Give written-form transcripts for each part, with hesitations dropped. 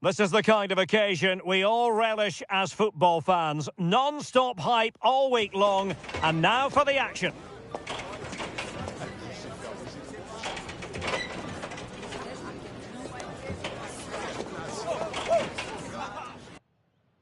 This is the kind of occasion we all relish as football fans. Non-stop hype all week long, and now for the action.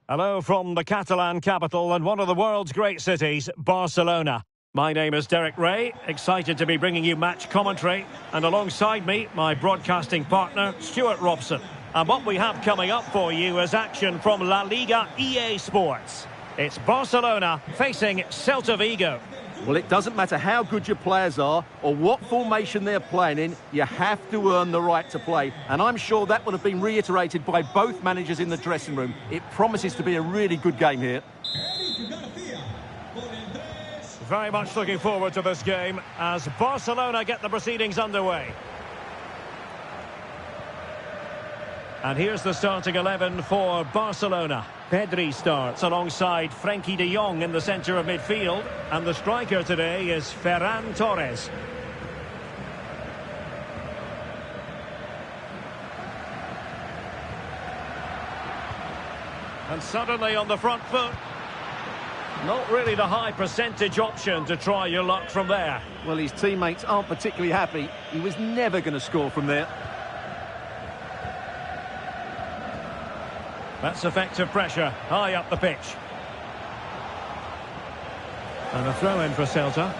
Hello from the Catalan capital and one of the world's great cities, Barcelona. My name is Derek Ray, excited to be bringing you match commentary, and alongside me, my broadcasting partner, Stuart Robson. And what we have coming up for you is action from La Liga EA Sports. It's Barcelona facing Celta Vigo. Well, it doesn't matter how good your players are or what formation they're playing in, you have to earn the right to play. And I'm sure that would have been reiterated by both managers in the dressing room. It promises to be a really good game here. Very much looking forward to this game as Barcelona get the proceedings underway. And here's the starting 11 for Barcelona. Pedri starts alongside Frenkie de Jong in the centre of midfield. And the striker today is Ferran Torres. And suddenly on the front foot. Not really the high percentage option to try your luck from there. Well, his teammates aren't particularly happy. He was never going to score from there. That's effective pressure, high up the pitch. And a throw in for Celta.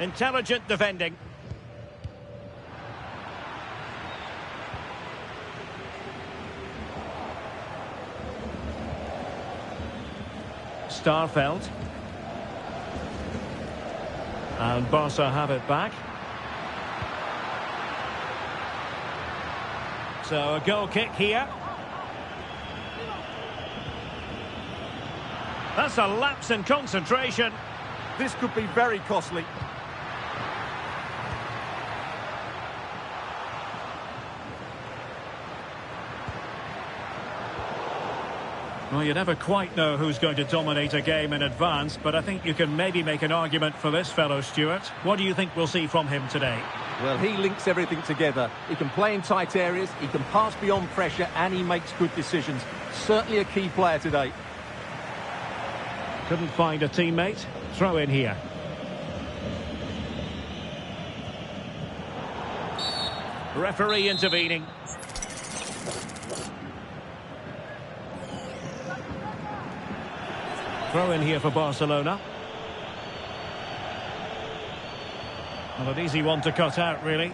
Intelligent defending. Starfelt. And Barca have it back. So a goal kick here. That's a lapse in concentration. This could be very costly. Well, you never quite know who's going to dominate a game in advance, but I think you can maybe make an argument for this fellow, Stuart. What do you think we'll see from him today? Well, he links everything together. He can play in tight areas, he can pass beyond pressure, and he makes good decisions. Certainly a key player today. Couldn't find a teammate. Throw in here. Referee intervening. Throw in here for Barcelona. Well, an easy one to cut out, really.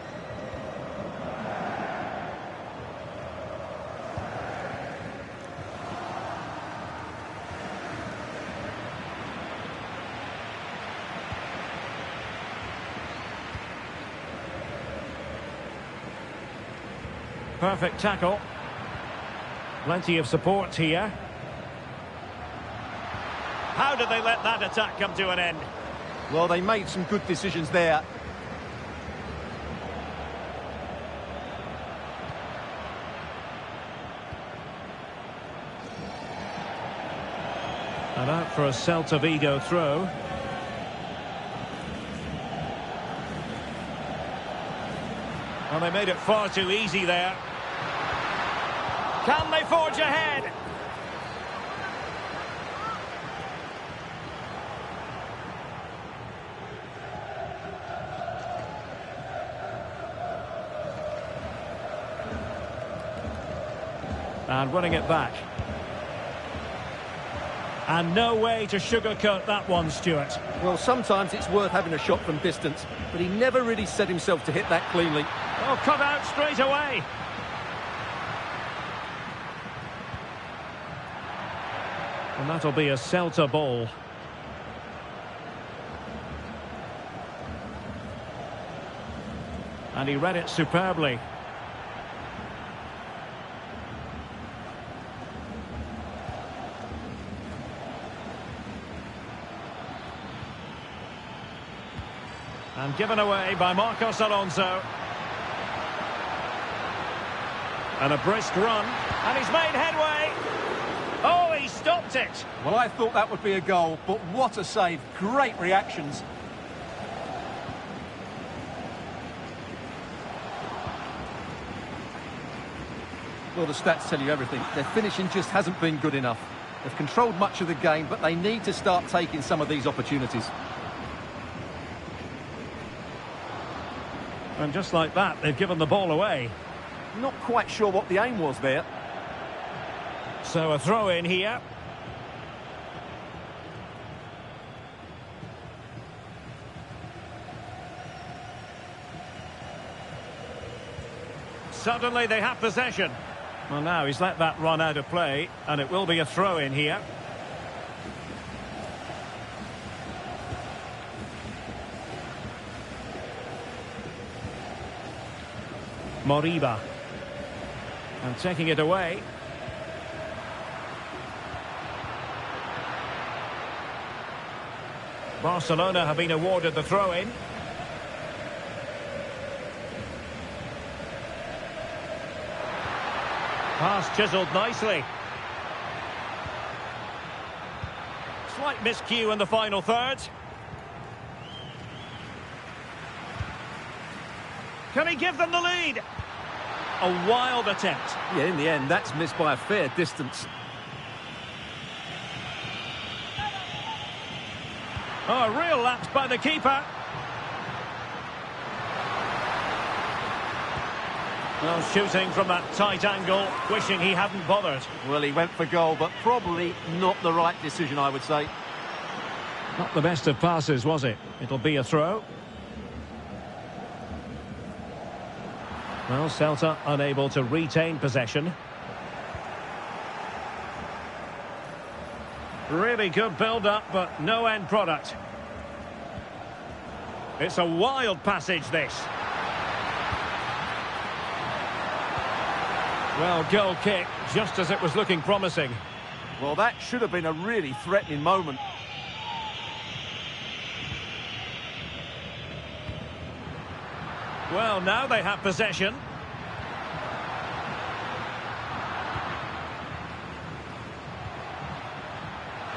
Perfect tackle. Plenty of support here. How did they let that attack come to an end? Well, they made some good decisions there. And out for a Celta Vigo throw. Well, they made it far too easy there. Can they forge ahead? And winning it back. And no way to sugarcoat that one, Stuart. Well, sometimes it's worth having a shot from distance, but he never really set himself to hit that cleanly. Oh, cut out straight away. And that'll be a Celta ball. And he read it superbly. And given away by Marcos Alonso. And a brisk run. And he's made headway. Oh, he stopped it. Well, I thought that would be a goal, but what a save. Great reactions. Well, the stats tell you everything. Their finishing just hasn't been good enough. They've controlled much of the game, but they need to start taking some of these opportunities. And just like that, they've given the ball away. Not quite sure what the aim was there. So a throw in here. Suddenly they have possession. Well, now he's let that run out of play, and it will be a throw in here. Moriba. And taking it away. Barcelona have been awarded the throw-in. Pass chiselled nicely. Slight miscue in the final third. Can he give them the lead? A wild attempt. Yeah, in the end, that's missed by a fair distance. Oh, a real lapse by the keeper. Well, shooting from that tight angle, wishing he hadn't bothered. Well, he went for goal, but probably not the right decision, I would say. Not the best of passes, was it? It'll be a throw. Well, Celta unable to retain possession. Really good build-up, but no end product. It's a wild passage, this. Well, goal kick, just as it was looking promising. Well, that should have been a really threatening moment. Well, now they have possession.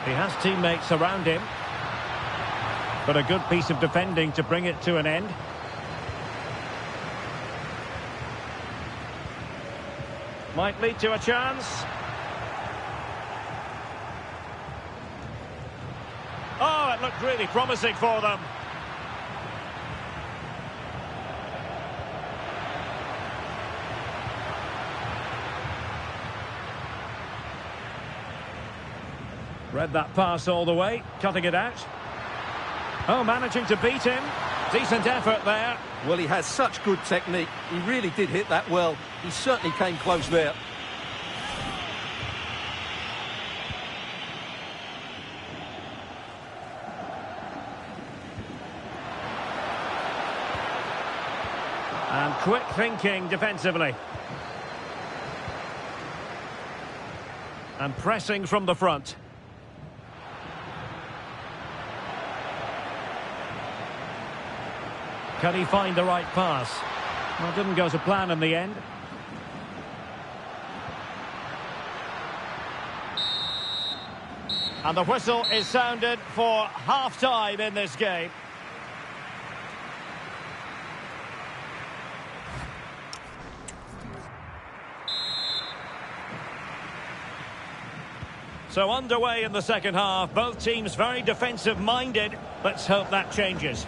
He has teammates around him. But a good piece of defending to bring it to an end. Might lead to a chance. Oh, it looked really promising for them. Read that pass all the way, cutting it out. Oh, managing to beat him. Decent effort there. Well, he has such good technique. He really did hit that well. He certainly came close there. And quick thinking defensively. And pressing from the front. Can he find the right pass? Well, didn't go to plan in the end. And the whistle is sounded for half-time in this game. So underway in the second half, both teams very defensive-minded. Let's hope that changes.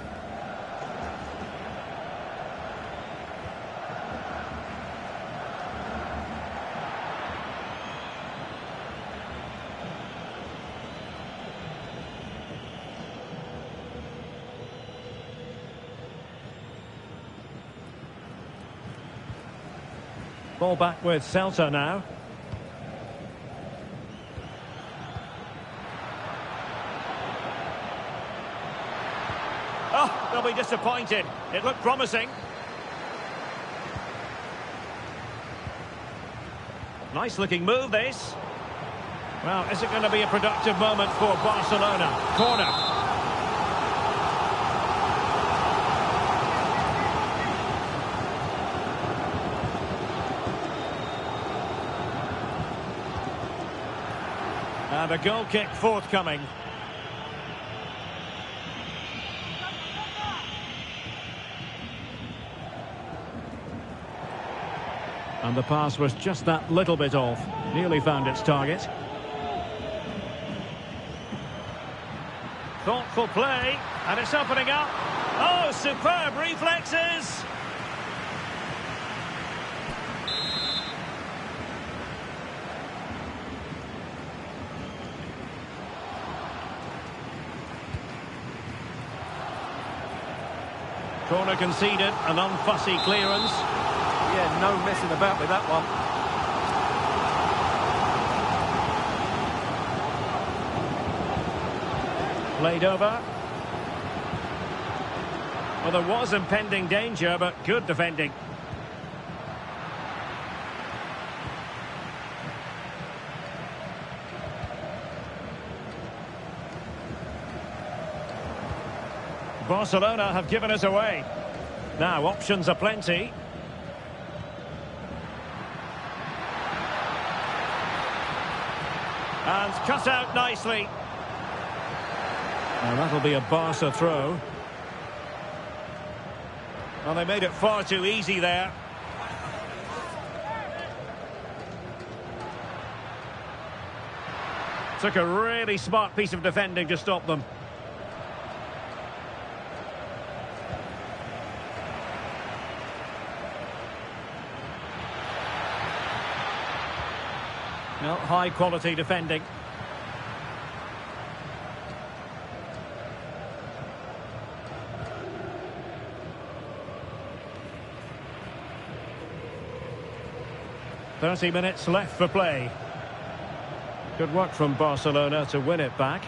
Ball back with Celta now. Oh, they'll be disappointed. It looked promising. Nice looking move, this. Well, is it going to be a productive moment for Barcelona? Corner. And a goal kick forthcoming. And the pass was just that little bit off. Nearly found its target. Thoughtful play, and it's opening up. Oh, superb reflexes! Corner conceded, an unfussy clearance. Yeah, no messing about with that one. Played over. Well, there was impending danger, but good defending. Barcelona have given us away. Now, options are plenty. And cut out nicely. Now, that'll be a Barca throw. Well, they made it far too easy there. Took a really smart piece of defending to stop them. No, high quality defending. "30 minutes left for play." Good work from Barcelona to win it back.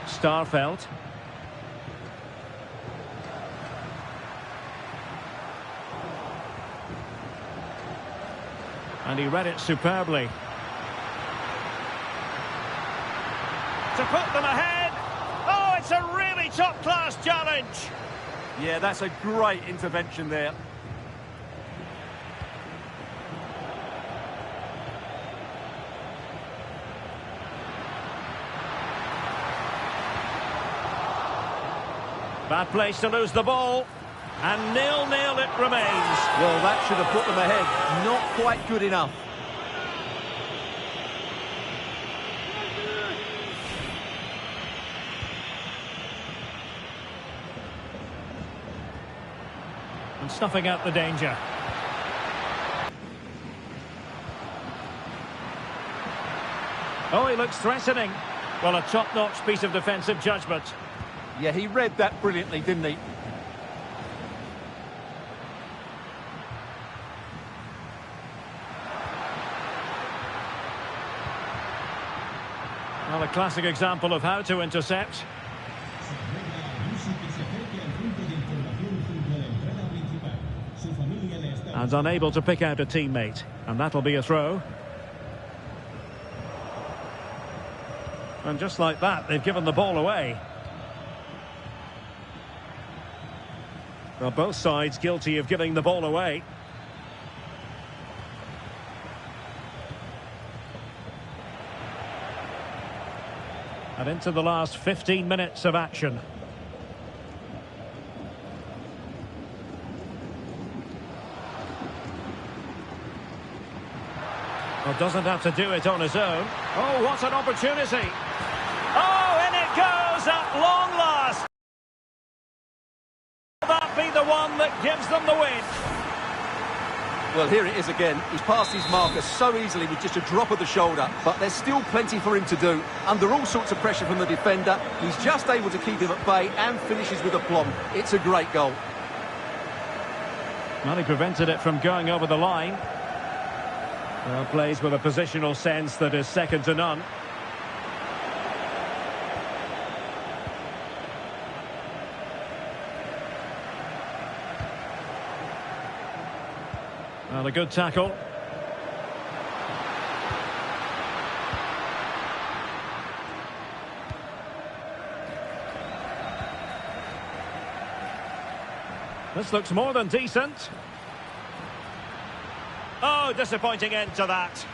Starfelt. And he read it superbly. To put them ahead. Oh, it's a really top-class challenge. Yeah, that's a great intervention there. Bad place to lose the ball. And 0-0 it remains. Well, that should have put them ahead. Not quite good enough. And snuffing out the danger. Oh, he looks threatening. Well, a top-notch piece of defensive judgment. Yeah, he read that brilliantly, didn't he? Well, a classic example of how to intercept. And unable to pick out a teammate. And that'll be a throw. And just like that, they've given the ball away. Well, both sides guilty of giving the ball away. And into the last 15 minutes of action. Well, doesn't have to do it on his own. Oh, what an opportunity. Oh, in it goes at long last. Will that be the one that gives them the win? Well, here it is again. He's passed his marker so easily with just a drop of the shoulder, but there's still plenty for him to do. Under all sorts of pressure from the defender, he's just able to keep him at bay and finishes with aplomb. It's a great goal. Well, he prevented it from going over the line. Well, plays with a positional sense that is second to none. Well, a good tackle. This looks more than decent. Oh, disappointing end to that.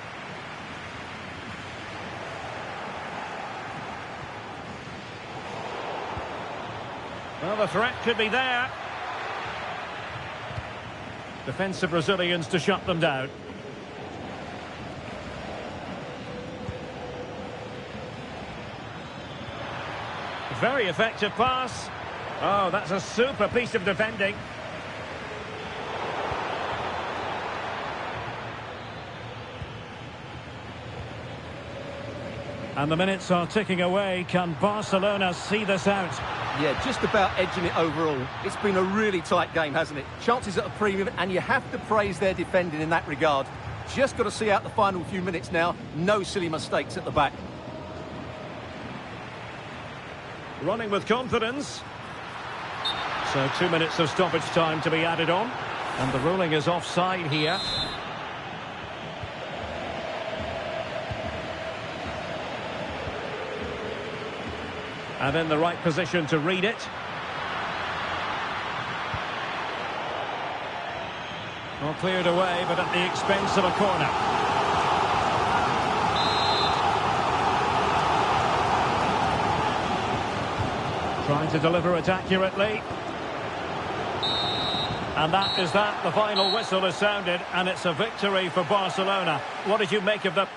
Well, the threat could be there. Defensive Brazilians to shut them down. Very effective pass. Oh, that's a super piece of defending. And the minutes are ticking away. Can Barcelona see this out? Yeah, just about edging it overall. It's been a really tight game, hasn't it? Chances at a premium, and you have to praise their defending in that regard. Just got to see out the final few minutes now. No silly mistakes at the back. Running with confidence. So 2 minutes of stoppage time to be added on. And the ruling is offside here. And in the right position to read it. Well, cleared away, but at the expense of a corner. Trying to deliver it accurately. And that is that. The final whistle is sounded, and it's a victory for Barcelona. What did you make of that?